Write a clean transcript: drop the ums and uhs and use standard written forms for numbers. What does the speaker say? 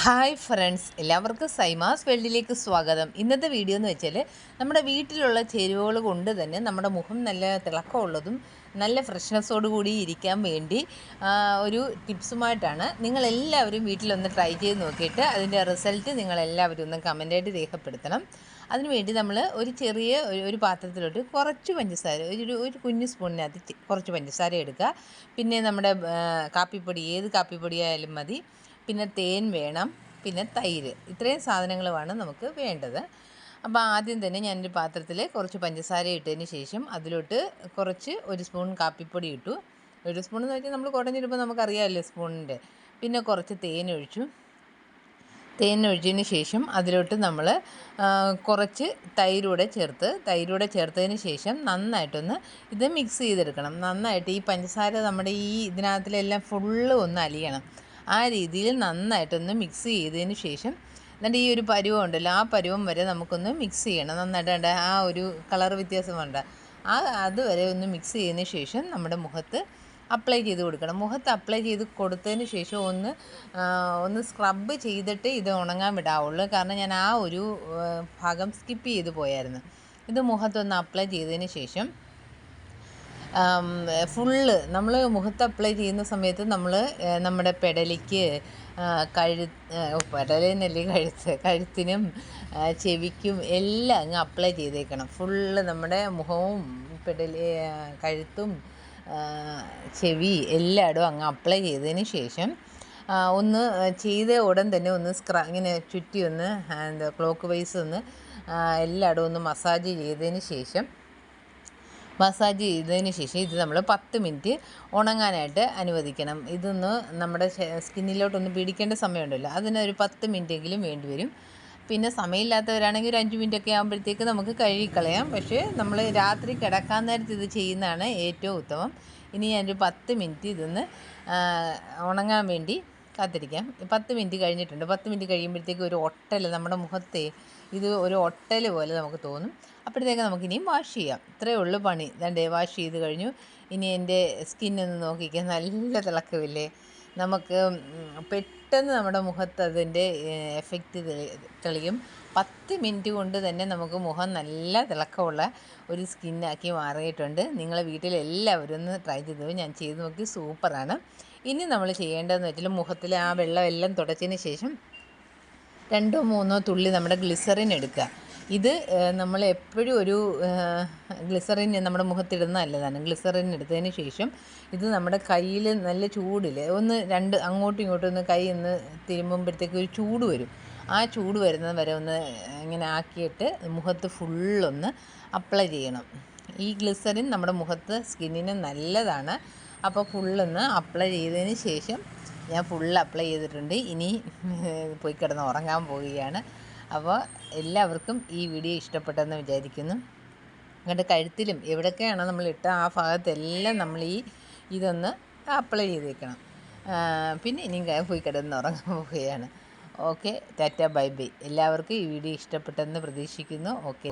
Hi friends, എല്ലാവർക്കും സൈമാസ് വേൾഡിലേക്ക് സ്വാഗതം. ഇന്നത്തെ വീഡിയോ എന്ന് വെച്ചാൽ നമ്മുടെ വീട്ടിലുള്ള ചേരുവകൾ കൊണ്ട് തന്നെ നമ്മുടെ മുഖം നല്ല തിളക്കമുള്ളതും നല്ല ഫ്രഷ്നെസ്സോടു കൂടി ഇരിക്കാൻ വേണ്ടി ഒരു ടിപ്സുമായിട്ടാണ്. നിങ്ങളെല്ലാവരും വീട്ടിലൊന്ന് ട്രൈ ചെയ്ത് നോക്കിയിട്ട് അതിൻ്റെ റിസൾട്ട് നിങ്ങളെല്ലാവരും ഒന്ന് കമൻറ്റായിട്ട് രേഖപ്പെടുത്തണം. അതിനുവേണ്ടി നമ്മൾ ഒരു ചെറിയ ഒരു പാത്രത്തിലോട്ട് കുറച്ച് പഞ്ചസാര, ഒരു കുഞ്ഞു സ്പൂണിനകത്ത് കുറച്ച് പഞ്ചസാര എടുക്കുക. പിന്നെ നമ്മുടെ കാപ്പിപ്പൊടി, ഏത് കാപ്പിപ്പൊടിയായാലും മതി. പിന്നെ തേൻ വേണം, പിന്നെ തൈര്. ഇത്രയും സാധനങ്ങളുമാണ് നമുക്ക് വേണ്ടത്. അപ്പോൾ ആദ്യം തന്നെ ഞാനൊരു പാത്രത്തിൽ കുറച്ച് പഞ്ചസാര ഇട്ടതിന് ശേഷം അതിലോട്ട് ഒരു സ്പൂൺ കാപ്പിപ്പൊടി ഇട്ടു. ഒരു സ്പൂൺ എന്ന് വെച്ചാൽ നമ്മൾ കുടഞ്ഞിടുമ്പോൾ നമുക്കറിയാമല്ലോ സ്പൂണിൻ്റെ. പിന്നെ കുറച്ച് തേനൊഴിച്ചതിന് ശേഷം അതിലോട്ട് നമ്മൾ കുറച്ച് തൈരൂടെ ചേർത്തതിന് ശേഷം നന്നായിട്ടൊന്ന് ഇത് മിക്സ് ചെയ്തെടുക്കണം. നന്നായിട്ട് ഈ പഞ്ചസാര നമ്മുടെ ഈ ഇതിനകത്തിലെല്ലാം ഫുള്ള് ഒന്ന് അലിയണം. ആ രീതിയിൽ നന്നായിട്ടൊന്ന് മിക്സ് ചെയ്തതിന് ശേഷം എന്നിട്ട് ഈ ഒരു പരുവം ഉണ്ടല്ലോ, ആ പരുവം വരെ നമുക്കൊന്ന് മിക്സ് ചെയ്യണം. നന്നായിട്ട് ആ ഒരു കളർ വ്യത്യാസമുണ്ട്, അതുവരെ ഒന്ന് മിക്സ് ചെയ്തതിന് ശേഷം നമ്മുടെ മുഖത്ത് അപ്ലൈ ചെയ്ത് കൊടുക്കണം. മുഖത്ത് അപ്ലൈ ചെയ്ത് കൊടുത്തതിന് ശേഷം ഒന്ന് സ്ക്രബ് ചെയ്തിട്ട് ഇത് ഉണങ്ങാൻ വിടാവുള്ളൂ. കാരണം ഞാൻ ആ ഒരു ഭാഗം സ്കിപ്പ് ചെയ്ത് പോയായിരുന്നു. ഇത് മുഖത്തൊന്ന് അപ്ലൈ ചെയ്തതിന് ശേഷം ഫുള്ള് നമ്മൾ മുഖത്ത് അപ്ലൈ ചെയ്യുന്ന സമയത്ത് നമ്മൾ നമ്മുടെ പെടലിക്ക്, കഴുത്തിനും ചെവിക്കും എല്ലാം അങ്ങ് അപ്ലൈ ചെയ്തേക്കണം. ഫുള്ള് നമ്മുടെ മുഖവും കഴുത്തും ചെവി എല്ലായിടും അങ്ങ് അപ്ലൈ ചെയ്തതിന് ശേഷം ഒന്ന് ചെയ്ത ഉടൻ തന്നെ ഒന്ന് ഇങ്ങനെ ചുറ്റി ഒന്ന് ക്ലോക്ക് വൈസ് ഒന്ന് എല്ലായിടും ഒന്ന് മസാജ് ചെയ്തതിന് ശേഷം ഇത് നമ്മൾ 10 മിനിറ്റ് ഉണങ്ങാനായിട്ട് അനുവദിക്കണം. ഇതൊന്ന് നമ്മുടെ സ്കിന്നിലോട്ടൊന്ന് പിടിക്കേണ്ട സമയമുണ്ടല്ലോ, അതിനൊരു 10 മിനിറ്റെങ്കിലും വേണ്ടി വരും. പിന്നെ സമയമില്ലാത്തവരാണെങ്കിൽ ഒരു 5 മിനിറ്റൊക്കെ ആകുമ്പോഴത്തേക്ക് നമുക്ക് കഴുകിക്കളയാം. പക്ഷേ നമ്മൾ രാത്രി കിടക്കാൻ നേരത്ത് ഇത് ചെയ്യുന്നതാണ് ഏറ്റവും ഉത്തമം. ഇനി ഞാനൊരു 10 മിനിറ്റ് ഇതൊന്ന് ഉണങ്ങാൻ വേണ്ടി കാത്തിരിക്കാം. 10 മിനിറ്റ് കഴിഞ്ഞിട്ടുണ്ട്. 10 മിനിറ്റ് കഴിയുമ്പോഴത്തേക്ക് ഒരു ഒട്ടൽ നമ്മുടെ മുഖത്തെ ഒരു ഒട്ടൽ പോലെ നമുക്ക് തോന്നും. അപ്പോഴത്തേക്ക് നമുക്കിനിയും വാഷ് ചെയ്യാം. ഇത്രയേ ഉള്ളൂ പണി. വാഷ് ചെയ്ത് കഴിഞ്ഞു. ഇനി എൻ്റെ സ്കിന്നൊന്ന് നോക്കിക്കാൻ നല്ല തിളക്കമില്ലേ. നമുക്ക് പെട്ടെന്ന് നമ്മുടെ മുഖത്ത് അതിൻ്റെ എഫക്റ്റ് തെളിയും. 10 മിനിറ്റ് കൊണ്ട് തന്നെ നമുക്ക് മുഖം നല്ല തിളക്കമുള്ള ഒരു സ്കിന്നാക്കി മാറിയിട്ടുണ്ട്. നിങ്ങളെ വീട്ടിലെല്ലാവരും ഒന്ന് ട്രൈ ചെയ്തു. ഞാൻ ചെയ്ത് നോക്കി, സൂപ്പറാണ്. ഇനി നമ്മൾ ചെയ്യേണ്ടതെന്ന് വെച്ചാൽ മുഖത്തിലെ ആ വെള്ളമെല്ലാം തുടച്ചതിന് ശേഷം 2-3 തുള്ളി നമ്മുടെ ഗ്ലിസറിൻ എടുക്കുക. ഇത് നമ്മൾ എപ്പോഴും ഒരു ഗ്ലിസറിൻ നമ്മുടെ മുഖത്തിടുന്ന നല്ലതാണ്. ഗ്ലിസറിൻ എടുത്തതിന് ശേഷം ഇത് നമ്മുടെ കയ്യിൽ നല്ല ചൂടിൽ അങ്ങോട്ടും ഇങ്ങോട്ടും ഒന്ന് കൈ ഒന്ന് തിരുമ്പുമ്പോഴത്തേക്ക് ഒരു ചൂട് വരും. ആ ചൂട് വരുന്നത് വരെ ഒന്ന് ഇങ്ങനെ ആക്കിയിട്ട് മുഖത്ത് ഫുള്ളൊന്ന് അപ്ലൈ ചെയ്യണം. ഈ ഗ്ലിസറിൻ നമ്മുടെ സ്കിന്നിന് നല്ലതാണ്. അപ്പോൾ ഫുള്ളൊന്ന് അപ്ലൈ ചെയ്തതിന് ശേഷം ഞാൻ ഫുള്ള് അപ്ലൈ ചെയ്തിട്ടുണ്ട്. ഇനി പോയി കിടന്ന് ഉറങ്ങാൻ പോവുകയാണ്. അപ്പോൾ എല്ലാവർക്കും ഈ വീഡിയോ ഇഷ്ടപ്പെട്ടെന്ന് വിചാരിക്കുന്നു. അങ്ങോട്ട് കഴുത്തിലും എവിടെയൊക്കെയാണോ നമ്മൾ ഇട്ട ആ ഭാഗത്തെല്ലാം നമ്മൾ ഇതൊന്ന് അപ്ലൈ ചെയ്തേക്കണം. പിന്നെ ഇനിയും പോയി കിടന്ന് ഉറങ്ങാൻ പോവുകയാണ്. Okay, Tata, bye bye. എല്ലാവർക്കും ഈ വീഡിയോ ഇഷ്ടപ്പെട്ടെന്ന് പ്രതീക്ഷിക്കുന്നു. ഓക്കെ.